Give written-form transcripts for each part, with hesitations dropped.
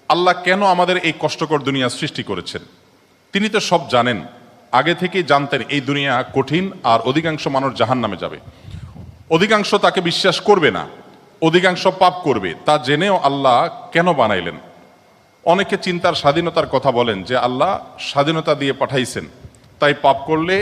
আল্লাহ কেন আমাদের এই কষ্টকর দুনিয়া সৃষ্টি করেছেন? তিনি তো সব জানেন, আগে থেকেই জানতেন এই দুনিয়া কঠিন, আর অধিকাংশ মানুষ জাহান্নামে যাবে, অধিকাংশ তাকে বিশ্বাস করবে না, অধিকাংশ পাপ করবে। তা জেনেও আল্লাহ কেন বানাইলেন? অনেকে চিন্তার স্বাধীনতার কথা বলেন যে আল্লাহ স্বাধীনতা দিয়ে পাঠাইছেন, তাই পাপ করলে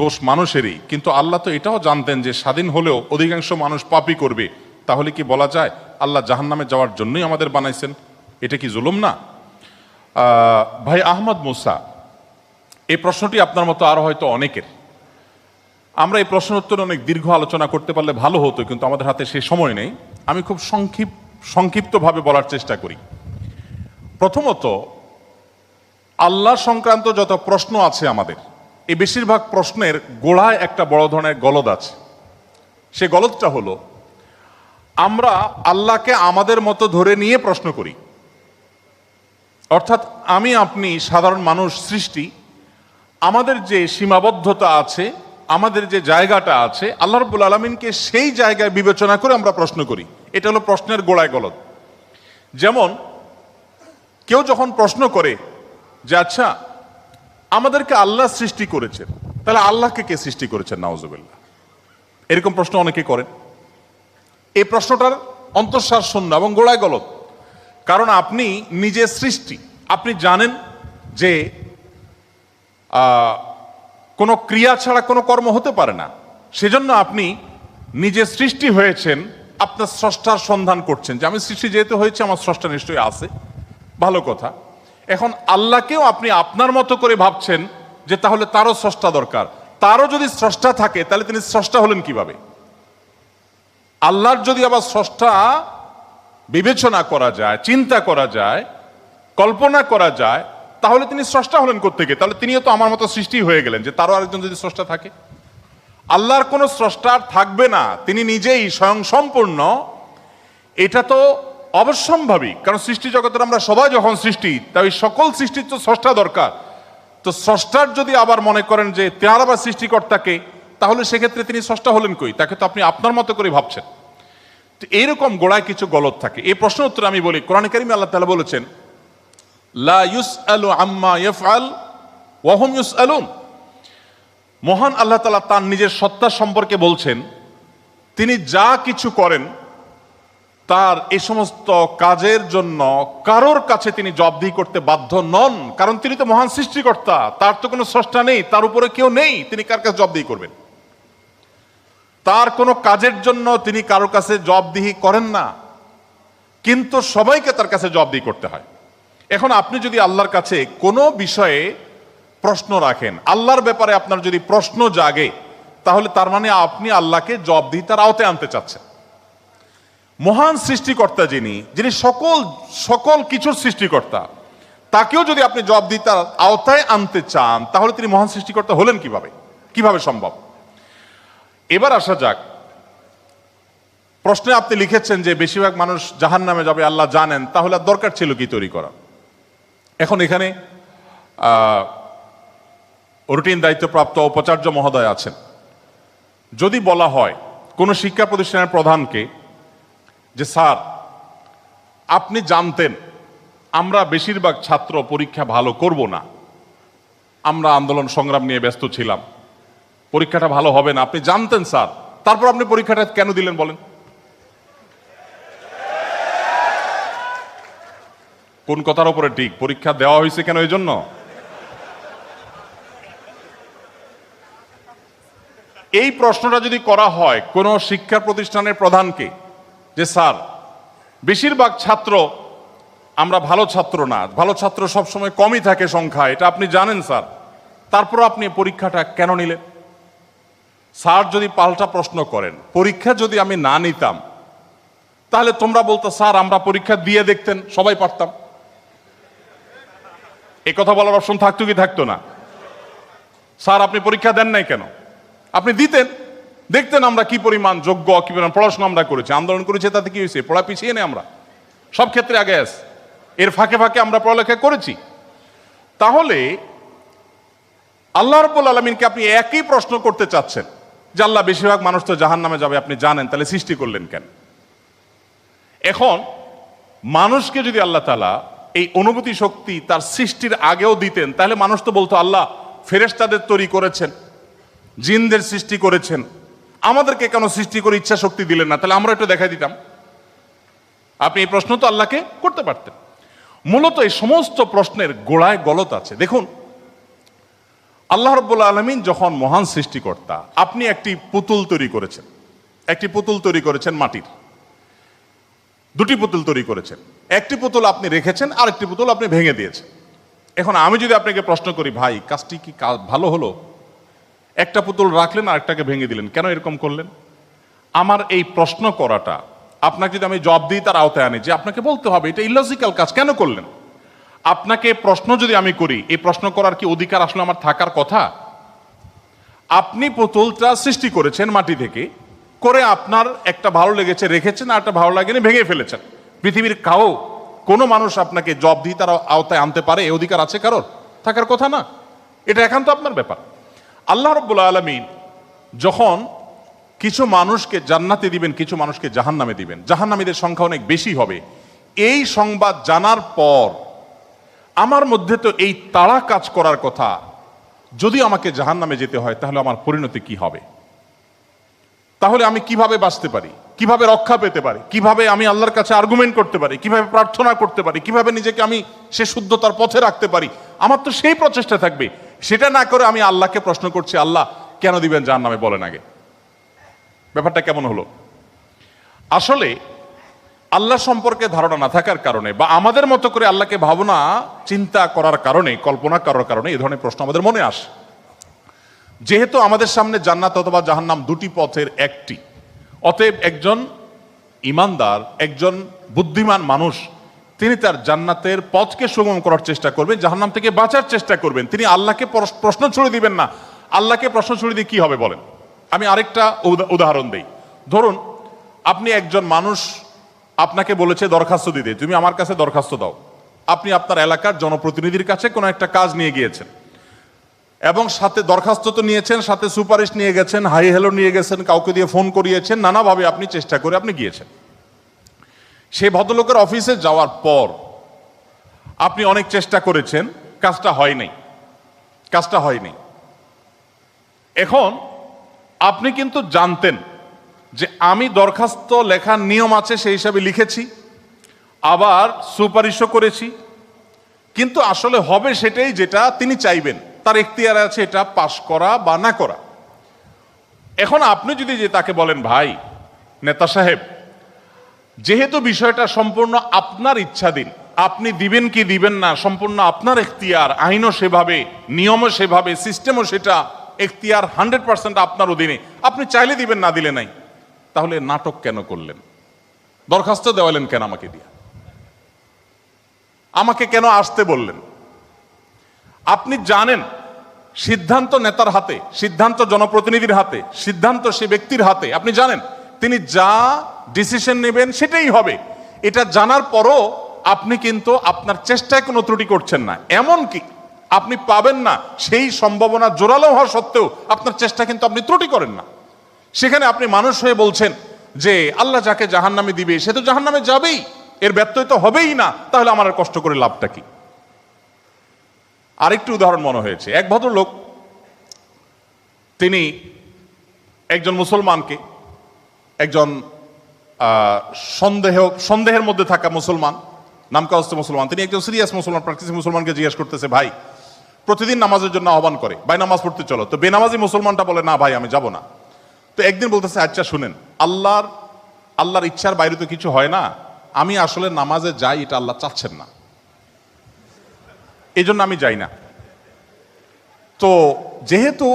দোষ মানুষেরই। কিন্তু আল্লাহ তো এটাও জানতেন যে স্বাধীন হলেও অধিকাংশ মানুষ পাপই করবে। তাহলে কি বলা যায় আল্লাহ জাহান্নামে যাওয়ার জন্যই আমাদের বানাইছেন? এটা কি জুলুম না? ভাই আহমদ মুসা, এই প্রশ্নটি আপনার মতো আরো হয়তো অনেকের। আমরা এই প্রশ্ন উত্তরে অনেক দীর্ঘ আলোচনা করতে পারলে ভালো হতো, কিন্তু আমাদের হাতে সেই সময় নেই। আমি খুব সংক্ষিপ্তভাবে বলার চেষ্টা করি। প্রথমত, আল্লাহ সংক্রান্ত যত প্রশ্ন আছে আমাদের, এই বেশিরভাগ প্রশ্নের গোড়ায় একটা বড় ধরনের গলদ আছে। সে গলদটা হলো, আমরা আল্লাহকে আমাদের মতো ধরে নিয়ে প্রশ্ন করি। অর্থাৎ আমি আপনি সাধারণ মানুষ সৃষ্টি, আমাদের যে সীমাবদ্ধতা আছে, আমাদের যে জায়গাটা আছে, আল্লাহ রাব্বুল আলামিনকে সেই জায়গায় বিবেচনা করে আমরা প্রশ্ন করি। এটা হলো প্রশ্নের গোড়ায় গলদ। যেমন কেউ যখন প্রশ্ন করে যে আচ্ছা, আমাদেরকে আল্লাহ সৃষ্টি করেছেন, তাহলে আল্লাহকে কে সৃষ্টি করেছেন? নাউজুবিল্লাহ। এরকম প্রশ্ন অনেকে করেন। এই প্রশ্নটার অন্তঃসার শূন্য এবং গোড়ায় গলদ। কারণ আপনি নিজে সৃষ্টি, আপনি জানেন যে কোনো ক্রিয়া ছাড়া কোনো কর্ম হতে পারে না। সেজন্য আপনি নিজে সৃষ্টি হয়েছেন, আপনার স্রষ্টার সন্ধান করছেন যে আমি সৃষ্টি যেহেতু হয়েছে, আমার স্রষ্টা নিশ্চয়ই আছে। ভালো কথা। এখন আল্লাহকেও আপনি আপনার মতো করে ভাবছেন যে তাহলে তারও স্রষ্টা দরকার। তারও যদি স্রষ্টা থাকে তাহলে তিনি স্রষ্টা হলেন কিভাবে? আল্লাহর যদি আবার স্রষ্টা বিবেচনা করা যায়, চিন্তা করা যায়, কল্পনা করা যায়, তাহলে তিনি স্রষ্টা হলেন কোত্থেকে? তাহলে তিনিও তো আমার মতো সৃষ্টি হয়ে গেলেন, যে তারও আরেকজন যদি স্রষ্টা থাকে। আল্লাহর কোনো স্রষ্টা থাকবে না, তিনি নিজেই স্বয়ং সম্পূর্ণ। এটা তো অবশ্যম্ভাবী, কারণ সৃষ্টি জগতের আমরা সবাই যখন সৃষ্টি, তাই সকল সৃষ্টির তো স্রষ্টা দরকার। তো স্রষ্টার যদি আবার মনে করেন যে তার আবার সৃষ্টিকর্তাকে, তাহলে সেক্ষেত্রে তিনি স্রষ্টা হলেন কই? তাকে তো আপনি আপনার মতো করে ভাবছেন। তো এইরকম গোড়ায় কিছু গলদ থাকে। এই প্রশ্ন উত্তরে আমি বলি, কোরআন কারীমে আল্লাহ তাআলা বলেছেন, লা ইউসআলু আম্মা ইয়াফআল ওয়া হুম ইউসআলুন। মহান আল্লাহ তাআলা তার নিজের সত্তা সম্পর্কে বলছেন, তিনি যা কিছু করেন তার এই সমস্ত কাজের জন্য কারোর কাছে তিনি জবাবদিহি করতে বাধ্য নন। কারণ তিনি তো মহান সৃষ্টিকর্তা, তার তো কোনো স্রষ্টা নেই, তার উপরে কেউ নেই, তিনি কার কাছে জবাবদিহি করবেন? তার কোনো কাজের জন্য তিনি কারোর কাছে জবাবদিহি করেন না, কিন্তু সবাইকে তার কাছে জবাবদিহি করতে হয়। এখন আপনি যদি আল্লাহর কাছে কোনো বিষয়ে প্রশ্ন রাখেন, আল্লাহর ব্যাপারে আপনার যদি প্রশ্ন জাগে, তাহলে তার মানে আপনি আল্লাহকে জবাবদিহিতার আওতায় আনতে চাচ্ছেন। মহান সৃষ্টিকর্তা যিনি, যিনি সকল কিছুর সৃষ্টিকর্তা, তাকেও যদি আপনি জবাবদিহিতার আওতায় আনতে চান, তাহলে তিনি মহান সৃষ্টিকর্তা হলেন কিভাবে সম্ভব? এবার আসা যাক, প্রশ্নে আপনি লিখেছেন যে বেশিরভাগ মানুষ জাহান্নামে যাবে, আল্লাহ জানেন, তাহলে আর দরকার ছিল কি তৈরি করা? এখন এখানে রুটিন দায়িত্বপ্রাপ্ত উপাচার্য মহোদয় আছেন। যদি বলা হয় কোন শিক্ষা প্রতিষ্ঠানের প্রধানকে যে স্যার, আপনি জানতেন আমরা বেশিরভাগ ছাত্র পরীক্ষা ভালো করব না, আমরা আন্দোলন সংগ্রাম নিয়ে ব্যস্ত ছিলাম, পরীক্ষাটা ভালো হবে না, আপনি জানতেন স্যার, তারপর আপনি পরীক্ষাটা কেন দিলেন বলেন? কোন কথার উপরে ঠিক? পরীক্ষা দেওয়া হয়েছে কেন? এই জন্য এই প্রশ্নটা যদি করা হয় কোন শিক্ষা প্রতিষ্ঠানের প্রধানকে যে স্যার, বেশিরভাগ ছাত্র আমরা ভালো ছাত্র না, ভালো ছাত্র সবসময় কমই থাকে সংখ্যা, এটা আপনি জানেন স্যার, তারপর আপনি পরীক্ষাটা কেন নিলেন? স্যার যদি পাল্টা প্রশ্ন করেন, পরীক্ষা যদি আমি না নিতাম, তাহলে তোমরা বলতো স্যার আমরা পরীক্ষা দিয়ে দেখতেন, সবাই পারতাম। এই কথা বলার অপশন থাকতো কি থাকতো না? স্যার আপনি পরীক্ষা দেন নাই কেন? আপনি দিতেন, দেখতেন আমরা কি পরিমাণ যোগ্য, কি পরিমাণ পড়াশোনা আমরা করেছি, আন্দোলন করেছি, তাতে কি হয়েছে? পড়া পিছিয়ে নেই আমরা, সব ক্ষেত্রে আগে আছি, এর ফাঁকে ফাঁকে আমরা পড়ালেখা করেছি। তাহলে আল্লাহ রাব্বুল আলামিনকে আপনি একই প্রশ্ন করতে চাচ্ছেন যে আল্লাহ বেশিরভাগ মানুষ তো জাহান্নামে যাবে, আপনি জানেন, তাহলে সৃষ্টি করলেন কেন? এখন মানুষকে যদি আল্লাহ তাআলা এই অনুভূতি শক্তি তার সৃষ্টির আগেও দিতেন, তাহলে মানুষ তো বলতো আল্লাহ ফেরেশতাদের তৈরি করেছেন, জিনদের সৃষ্টি করেছেন, আমাদেরকে কেন সৃষ্টি করে ইচ্ছা শক্তি দিলেন না? তাহলে আমরা একটু দেখাই দিতাম। আপনি এই প্রশ্ন তো আল্লাহকে করতে পারতেন। মূলত এই সমস্ত প্রশ্নের গোড়ায় গলত আছে। দেখুন, আল্লাহ রাব্বুল আলামিন যখন মহান সৃষ্টিকর্তা, আপনি একটি পুতুল তৈরি করেছেন, একটি পুতুল তৈরি করেছেন মাটির, দুটি পুতুল তৈরি করেছেন। একটি পুতুল আপনি রেখেছেন, আর একটি পুতুল আপনি ভেঙে দিয়েছেন। এখন আমি যদি আপনাকে প্রশ্ন করি, ভাই কাজটি কি ভালো হলো? একটা পুতুল রাখলেন আর একটাকে ভেঙে দিলেন, কেন এরকম করলেন? আমার এই প্রশ্ন করাটা আপনাকে যদি আমি জবাব দিই, তার আওতায় আনি যে আপনাকে বলতে হবে এটা ইলজিক্যাল কাজ, কেন করলেন? আপনাকে প্রশ্ন যদি আমি করি, এই প্রশ্ন করার কি অধিকার আসলে আমার থাকার কথা? আপনি পুতুলটা সৃষ্টি করেছেন মাটি থেকে, করে আপনার একটা ভালো লেগেছে রেখেছেন, আর একটা ভালো লাগেনি ভেঙে ফেলেছেন। পৃথিবীর কোনো মানুষ আপনাকে জবাব দিয়ে তার আওতায় আনতে পারে? এই অধিকার আছে কারোর? থাকার কথা না। এটা একান্ত আপনার ব্যাপার। আল্লাহ রাব্বুল আলামিন যখন কিছু মানুষকে জান্নাতে দিবেন, কিছু মানুষকে জাহান্নামে দিবেন, জাহান্নামীদের সংখ্যা অনেক বেশি হবে, এই সংবাদ জানার পর আমার মধ্যে তো এই তাড়া কাজ করার কথা, যদি আমাকে জাহান্নামে যেতে হয় তাহলে আমার পরিণতি কি হবে? তাহলে আমি কিভাবে বাঁচতে পারি, কিভাবে রক্ষা পেতে পারি, কিভাবে আমি আল্লাহর কাছে আর্গুমেন্ট করতে পারি, কিভাবে প্রার্থনা করতে পারি, কিভাবে নিজেকে আমি সে শুদ্ধতার পথে রাখতে পারি? আমার তো সেই প্রচেষ্টা থাকবে। সেটা না করে আমি আল্লাহকে প্রশ্ন করছি, আল্লাহ কেন দিবেন জাহান্নামে বলেন আগে। ব্যাপারটা কেমন হলো? আসলে আল্লাহ সম্পর্কে ধারণা না থাকার কারণে, বা আমাদের মতো করে আল্লাহকে ভাবনা চিন্তা করার কারণে, কল্পনা করার কারণে এই ধরনের প্রশ্ন আমাদের মনে আসে। যেহেতু আমাদের সামনে জান্নাত অথবা জাহান্নাম দুটি পথের একটি, অতএব একজন ইমানদার, একজন বুদ্ধিমান মানুষ, তিনি তার জান্নাতের পথকে সুগম করার চেষ্টা করবেন, জাহান্নাম থেকে বাঁচার চেষ্টা করবেন। তিনি আল্লাহকে প্রশ্ন ছুড়ে দিবেন না। আল্লাহকে প্রশ্ন ছুড়ে দিয়ে কি হবে বলেন? আমি আরেকটা উদাহরণ দেই। ধরুন, আপনি একজন মানুষ, আপনাকে বলেছে দরখাস্ত দিতে, তুমি আমার কাছে দরখাস্ত দাও। আপনি আপনার এলাকার জনপ্রতিনিধির কাছে কোনো একটা কাজ নিয়ে গিয়েছেন, এবং সাথে দরখাস্ত তো নিয়েছেন, সাথে সুপারিশ নিয়ে গেছেন, হাই হ্যালো নিয়ে গেছেন, কাউকে দিয়ে ফোন করিয়েছেন, নানাভাবে আপনি চেষ্টা করে আপনি গিয়েছেন। সেই ভদ্রলোকের অফিসে যাওয়ার পর আপনি অনেক চেষ্টা করেছেন, কাজটা হয়নি। এখন আপনি কিন্তু জানতেন যে আমি দরখাস্ত লেখার নিয়ম আছে সেই হিসাবে লিখেছি, আবার সুপারিশও করেছি, কিন্তু আসলে হবে সেটাই যেটা তিনি চাইবেন, তার এখতিয়ার আছে এটা পাশ করা বা না করা। এখন আপনি যদি যে তাকে বলেন, ভাই নেতা সাহেব, যেহেতু বিষয়টা সম্পূর্ণ আপনার ইচ্ছাধীন, আপনি দিবেন কি দিবেন না সম্পূর্ণ আপনার এখতিয়ার, আইনও সেভাবে, নিয়মও সেভাবে, সিস্টেমও সেটা, এখতিয়ার 100% আপনার অধীনে, আপনি চাইলে দিবেন, না দিলে নাই, তাহলে নাটক কেন করলেন? দরখাস্ত দেওয়ালেন কেন আমাকে দিয়ে? আমাকে কেন আসতে বললেন? আপনি জানেন সিদ্ধান্ত নেতার হাতে, সিদ্ধান্ত জনপ্রতিনিধির হাতে, সিদ্ধান্ত সে ব্যক্তির হাতে। আপনি জানেন তিনি যা ডিসিশন নেবেন সেটাই হবে। এটা জানার পরও আপনি কিন্তু আপনার চেষ্টায় কোনো ত্রুটি করছেন না, এমনকি আপনি পাবেন না সেই সম্ভাবনা জোরালো হওয়া সত্ত্বেও আপনার চেষ্টা কিন্তু আপনি ত্রুটি করেন না। সেখানে আপনি মানুষ হয়ে বলছেন যে আল্লাহ যাকে জাহান্নামে দিবে সে তো জাহান্নামে যাবেই, এর ব্যত্যয় তো হবেই না, তাহলে আমার আর কষ্ট করে লাভটা কি? আরেকটি উদাহরণ মনে হয়েছে। এক ভদ্রলোক, তিনি একজন মুসলমানকে, একজন সন্দেহের মধ্যে থাকা মুসলমান, নামকাওস্তে মুসলমান, তিনি একজন সিরিয়াস মুসলমান, প্র্যাকটিসিং মুসলমানকে জিজ্ঞেস করতেছে, ভাই প্রতিদিন নামাজের জন্য আহ্বান করে, ভাই নামাজ পড়তে চলো। তো বেনামাজি মুসলমানটা বলে, না ভাই আমি যাব না। তো একদিন বলতেছে, আচ্ছা শুনেন, আল্লাহর ইচ্ছার বাইরে তো কিছু হয় না, আমি আসলে নামাজে যাই, এটা আল্লাহ চাচ্ছেন না, এই জন্য আমি যাই না। তো যেহেতু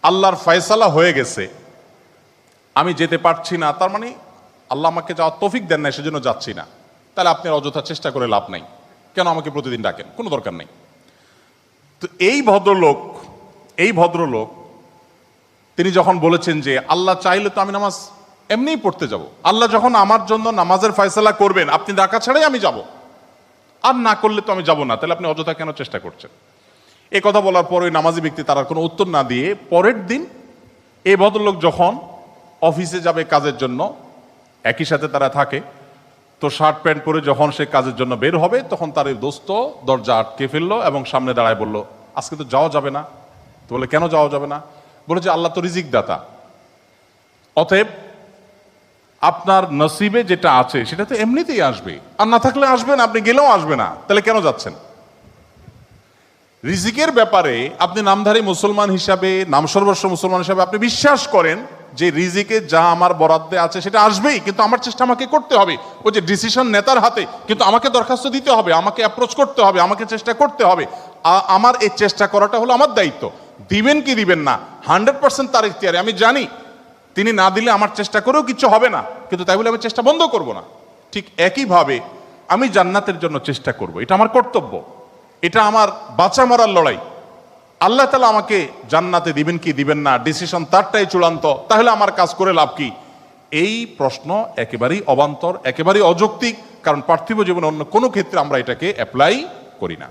আল্লাহর ফয়সালা হয়ে গেছে, আমি যেতে পারছি না, তার মানে আল্লাহ আমাকে যাওয়ার তৌফিক দেন না, সেজন্য যাচ্ছি না। তাহলে আপনি অযথা চেষ্টা করে লাভ নাই, কেন আমাকে প্রতিদিন ডাকেন? কোনো দরকার নেই। তো এই ভদ্রলোক তিনি যখন বলেছেন যে আল্লাহ চাইলে তো আমি নামাজ এমনিই পড়তে যাব, আল্লাহ যখন আমার জন্য নামাজের ফয়সালা করবেন, আপনি ডাকা ছাড়াই আমি যাব, আর না করলে তো আমি যাব না, তাহলে আপনি অযথা কেন চেষ্টা করছেন? এই কথা বলার পর ওই নামাজি ব্যক্তি তার কোনো উত্তর না দিয়ে পরের দিন এই ভদ্রলোক যখন অফিসে যাবে কাজের জন্য, একই সাথে তারা থাকে, তো শার্ট প্যান্ট পরে যখন সে কাজের জন্য বের হবে, তখন তার এই দোস্ত দরজা আটকে ফেললো এবং সামনে দাঁড়ায় বলল, আজকে তো যাওয়া যাবে না। তো বলে, কেন যাওয়া যাবে না? বলে যে আল্লাহ তো রিজিক দাতা, অতএব আপনার নসিবে যেটা আছে সেটা তো এমনিতেই আসবে, আর না থাকলে আসবে না, আপনি গেলেও আসবে না, তাহলে কেন যাচ্ছেন? রিজিকের ব্যাপারে আপনি নামধারী মুসলমান হিসাবে, নামসর্বস্ব মুসলমান হিসাবে আপনি বিশ্বাস করেন যে রিজিকে যা আমার বরাদ্দে আছে সেটা আসবেই, কিন্তু আমার চেষ্টা আমাকে করতে হবে। ওই যে ডিসিশন নেতার হাতে, কিন্তু আমাকে দরখাস্ত দিতে হবে, আমাকে অ্যাপ্রোচ করতে হবে, আমাকে চেষ্টা করতে হবে। আমার এই চেষ্টা করাটা হলো আমার দায়িত্ব। দিবেন কি দিবেন না 100% তার ইখতিয়ারে। আমি জানি তিনি না দিলে আমার চেষ্টা করেও কিছু হবে না, কিন্তু তাই বলে আমি চেষ্টা বন্ধ করব না। ঠিক একইভাবে আমি জান্নাতের জন্য চেষ্টা করব, এটা আমার কর্তব্য, এটা আমার বাঁচা মরার লড়াই। আল্লাহ তাআলা আমাকে জান্নাতে দিবেন কি দিবেন না ডিসিশন তারটাই চূড়ান্ত, তাহলে আমার কাজ করে লাভ কি? এই প্রশ্ন একেবারেই অবান্তর, একেবারেই অযৌক্তিক, কারণ পার্থিব জীবনে অন্য কোনো ক্ষেত্রে আমরা এটাকে অ্যাপ্লাই করি না।